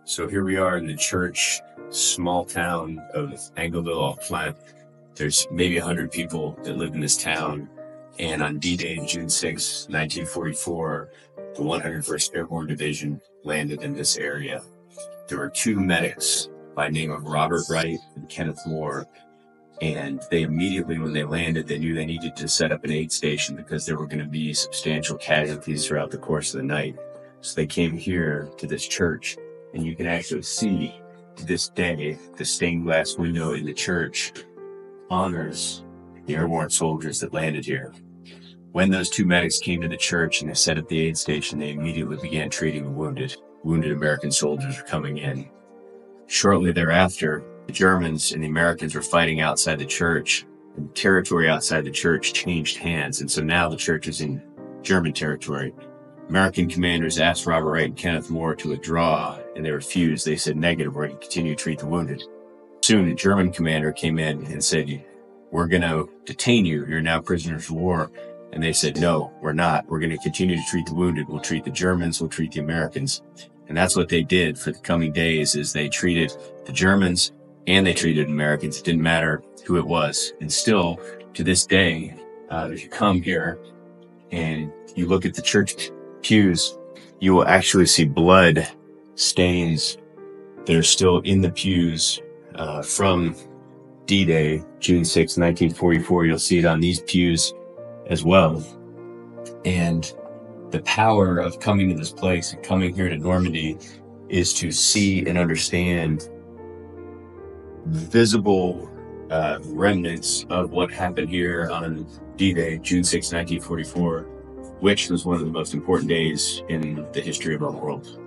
So here we are in the church, small town of Angoville Au Plain. There's maybe 100 people that live in this town. And on D-Day, June 6, 1944, the 101st Airborne Division landed in this area. There were two medics by name of Wright and Kenneth. And they immediately, when they landed, they knew they needed to set up an aid station because there were going to be substantial casualties throughout the course of the night. So they came here to this church, and you can actually see to this day, the stained glass window in the church honors the airborne soldiers that landed here. When those two medics came to the church and they set up the aid station, they immediately began treating the wounded. Wounded American soldiers were coming in. Shortly thereafter, the Germans and the Americans were fighting outside the church, and the territory outside the church changed hands, and so now the church is in German territory. American commanders asked Wright and Kenneth to withdraw, and they refused. They said, negative, we're going to continue to treat the wounded. Soon, a German commander came in and said, we're going to detain you. You're now prisoners of war. And they said, no, we're not. We're going to continue to treat the wounded. We'll treat the Germans. We'll treat the Americans. And that's what they did for the coming days, is they treated the Germans and they treated Americans. It didn't matter who it was. And still, to this day, if you come here and you look at the church pews, you will actually see blood stains that are still in the pews from D-Day, June 6, 1944. You'll see it on these pews as well. And the power of coming to this place and coming here to Normandy is to see and understand visible remnants of what happened here on D-Day, June 6, 1944, which was one of the most important days in the history of our world.